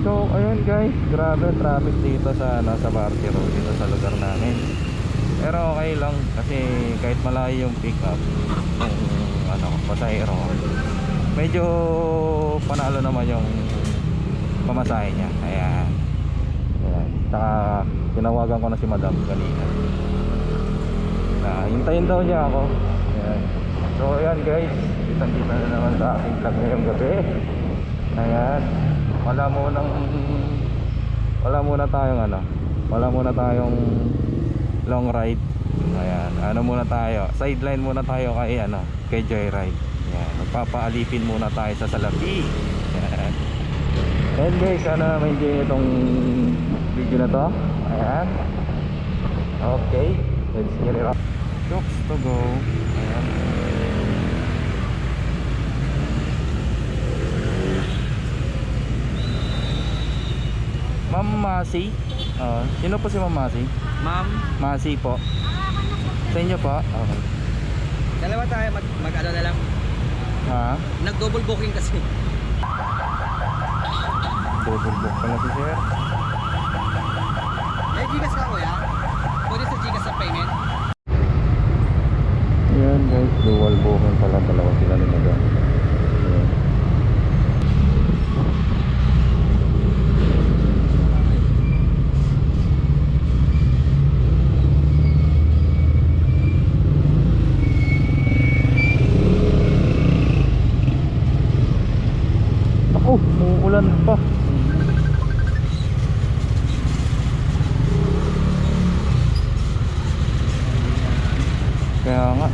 So ayun guys, grabe traffic dito sa sa Barty Road, dito sa lugar namin. Pero okay lang kasi kahit malayo yung pick up ng pasahero, medyo panalo naman yung pamasahe niya. Ayan. Ayan. Saka tinawagan ko na si Madam kanina. Hintayin daw niya ako. Ayan. So ayan guys, kitang-kita na naman sa aking vlog ngayong gabi. Ayan. Wala muna tayong long ride. Ayan, muna tayo, sideline muna tayo kay Joyride. Ayan, magpapaalipin muna tayo sa Salapi. Ayan. And guys, sana ma-enjoy itong video na to. Ayan. Okay, let's get it up. Jokes to go. Ayan. Ma'am Masi. Sino po si Ma'am Masi? Ma'am, Masi po. Sa inyo po? Okay. dalawa tayo mag-ano na lang. Ha? Nag-double booking kasi. Double book pala si sir. May Gcash ka kuya? Pwede sa Gcash sa payment? Ayan guys, dual booking pala. Dalawa sila ni Madam. Ayan. Ako, uulan pa. Kaya nga.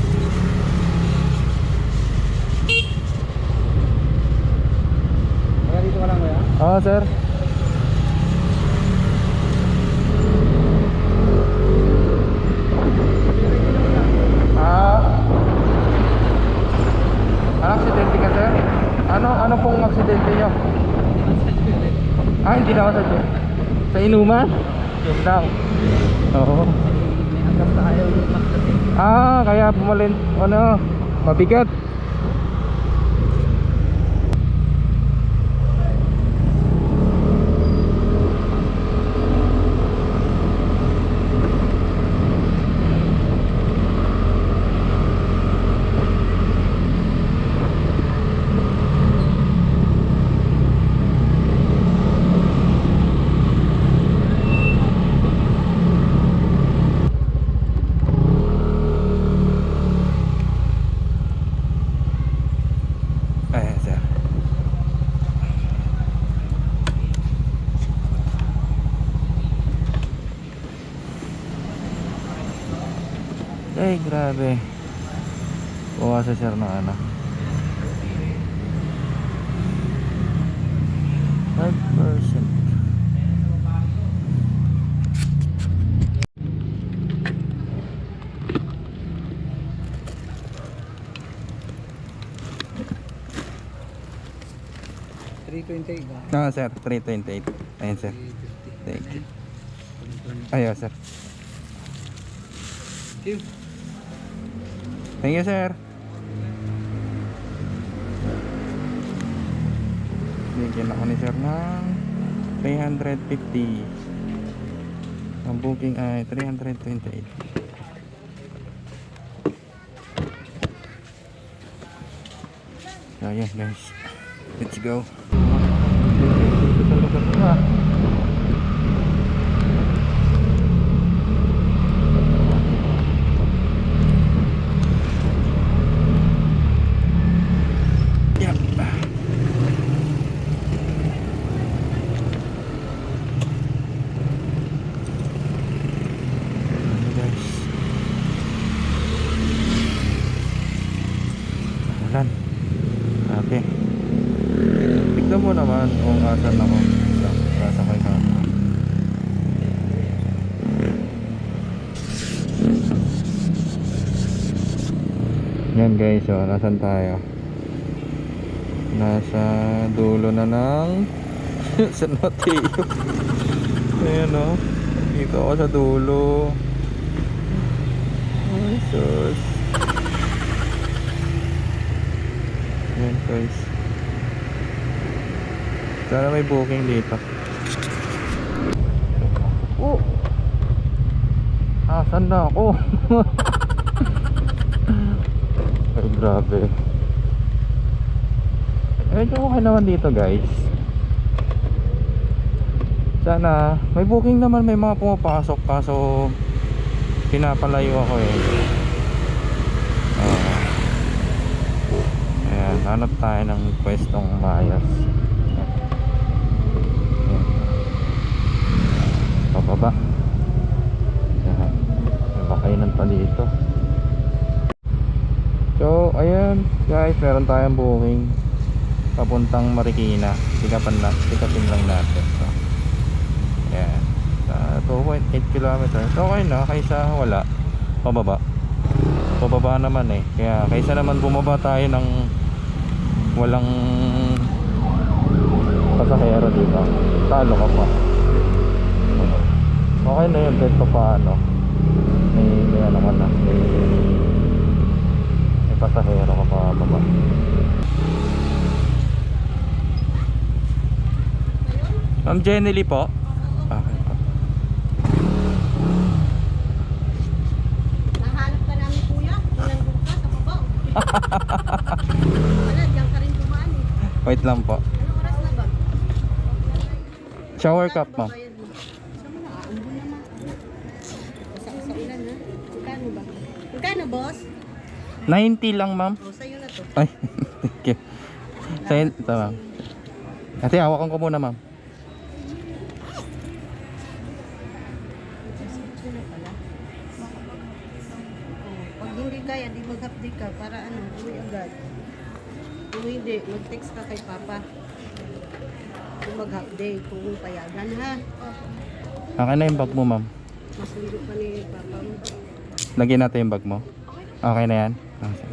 Kaya dito ka lang kuya? Sir. Aksidente ka sir? Ano pong aksidente nyo? Hindi na ako sa dyan. Sa inuman? Yun lang. Oo. Hanggang tayo lumak kasi. Kaya pumalin, mabigat. Ayan sir. Ay grabe. Bukas sir ng 5%. Sir, 328. Ayan sir. Thank you. Ayan sir. Thank you sir. Bigyan ako ni sir ng 350. Ang booking ay 328. So ayan guys, let's go. Dito sa lugar na. Yep. Guys. Ulan. Okay. Tignan mo naman kung asan ako. Sasakay ka ako. Yan guys, nasan tayo? Nasa dulo na ng San Mateo. Ayan dito ako sa dulo. Ay sus. Yan guys. Sana may booking dito. Oh! Asan na ako? Ay, grabe. Medyo okay naman dito guys. Sana may booking naman, may mga pumapasok. Kaso pinapalayo ako eh. Ayan, hanap tayo ng pwestong mayas. Pababa. Ayan, may bakainan pa dito. So ayan guys, meron tayong booking papuntang Marikina. Sikapin lang natin. So, ayan, 2.8 kilometers. Okay na, kaysa wala. Pababa naman eh. Kaya kaysa naman bumaba tayo ng walang pasahero dito, talo ka pa. Okay na yun, kahit pa paano may ano ka na, may pasahero ka pa baba. Ma'am Jenny Lee po. Okay po. Nahanap ka namin kuya, unang buka sa baba. Wala, diyan ka rin dumaan eh. Wait lang po. Anong oras na ba? Shower cup ma'am. Bayad mo. Saan mo na? Aambon naman. Sa ulan ha? Magkano ba? Magkano boss? 90 lang ma'am. O, sa'yo na to. Ay, thank you. Sa'yo, ito ma'am. Ate, hawakan ko muna ma'am. Ito na pala. Pag hindi kaya, di mag-update ka para ano, uwi agad. Kung hindi, mag-text ka kay Papa. Kung mag-update, kung payagan ha. Akin na yung bag mo ma'am. Masundo pa ni Papa mo. Lagyan natin yung bag mo. Okay na yan. Okay.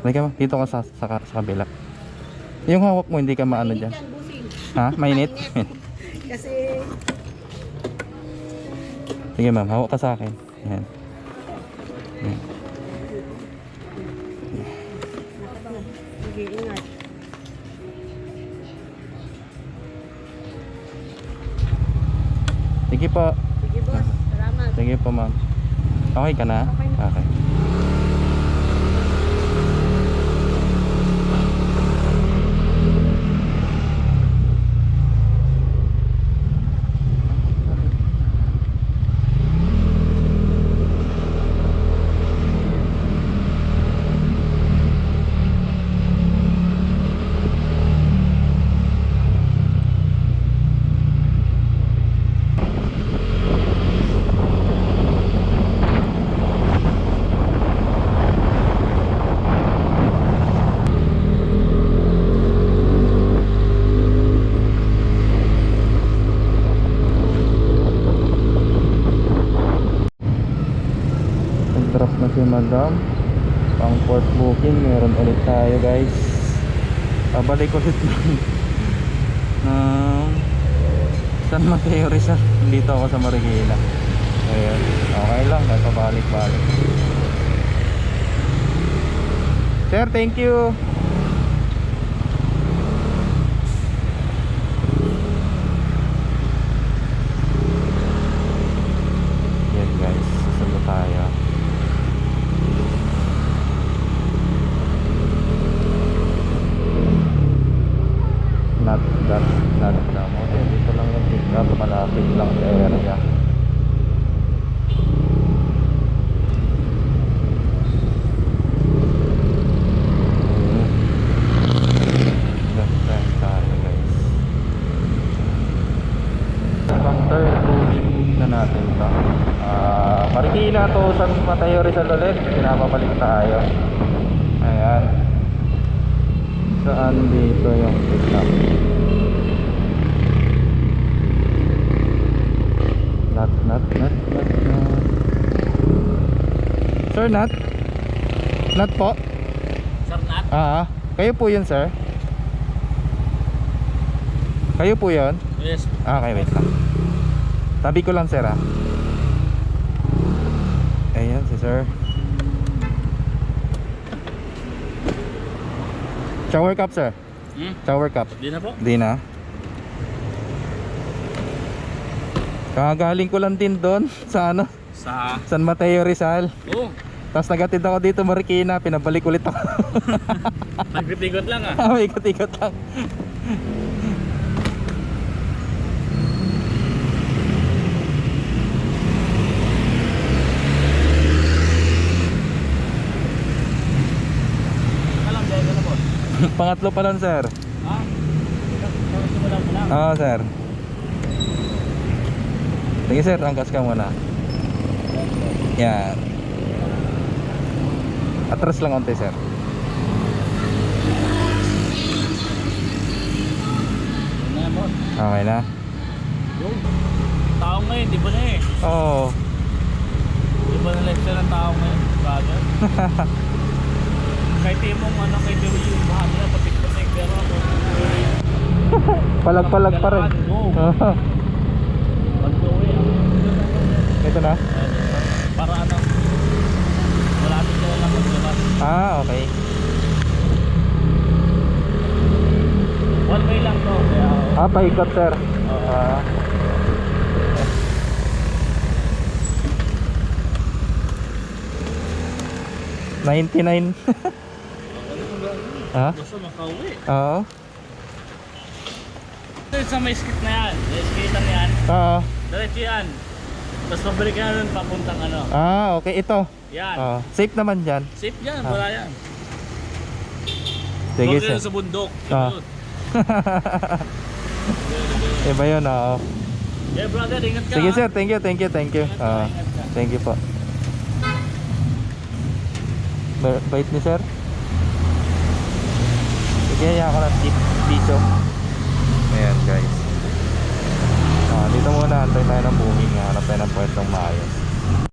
Lagyan mo, dito ka sa kabila. Yung hawak mo, hindi ka maano dyan. Mainit yan, busing. Ha? Mainit? Kasi Sige ma'am, hawak ka sa akin. Yan. Yan. sige, ingat. Sige po. Sige boss, salamat. Sige po ma'am. Okay ka na? Okay na. Okay. Nag-drop na si madam. Pang fourth booking, meron ulit tayo guys. Pabalik ulit ng San Mateo Rizal. Dito ako sa Marikina. Ayan, okay lang, kahit pabalik-balik. Sir, thank you. Yan guys, susunod tayo. Not na mo. Dito lang yung pick up, malapit lang sa area. Left time tayo guys. Pang third booking na natin ito. Marikina to, San Mateo Rizal ulit. Pinapabalik tayo. Ayan. Saan dito yung pick up? Not. Sir, not po? Sir, Nat? Kayo po yun, sir? Kayo po yun? Yes. Okay, wait lang. Tabi ko lang, sir, Ayan, si sir. Shower cup, sir. Shower cup. Di na po? Di na. Kakagaling ko lang din doon sa ano, Sa... San Mateo Rizal. Oo. Tapos nagatid ako dito Marikina, pinabalik ulit ako. Nagtigot lang ah. May ikot-ikot lang. Alam, dahil ka na po. Pangatlo pa lang, sir. Ha? Simulan mo lang. Oo, sir. Sige, sir, angkas ka muna. Yan. Atras lang konti, sir. Yun na mo. Okay na? Yung tao ngayon, di ba na eh? Oo. Di ba na lecture ng tao ngayon? Brother? Kahit yung ano, kahit yung bahan nila, patik-patik, pero ako, Palag-palag pa rin. Oo. Oo. Pag-uwi ako. Ito na? Para ano, malapit ka lang maglabas. Ah, okay. One way lang to. Kaya, Ah, paikot, sir. Oo. Ah. $99. Ha? Basta makauwi. Oo. Ito sa may skit na yan. May skitan yan. Oo. Diretso yan. Tapos pabalik ka na nun papuntang ano. Ah, okay. Ito. Yan. Oo. Safe naman dyan. Safe yan. Ah. Wala yan. Sige, Huwag sir. yan sa bundok. Ah. Yun. Iba yun, oo. Yeah, brother, ingat ka. Sige, ah. sir. Thank you, thank you, thank you. Ingat ka, Oo. ingat ka. Thank you po. Bait ni sir. Sige, ako ng tip piso. Ayan, guys. Dito muna, antay tayo ng booming. Hanap tayo ng pwestong maayos.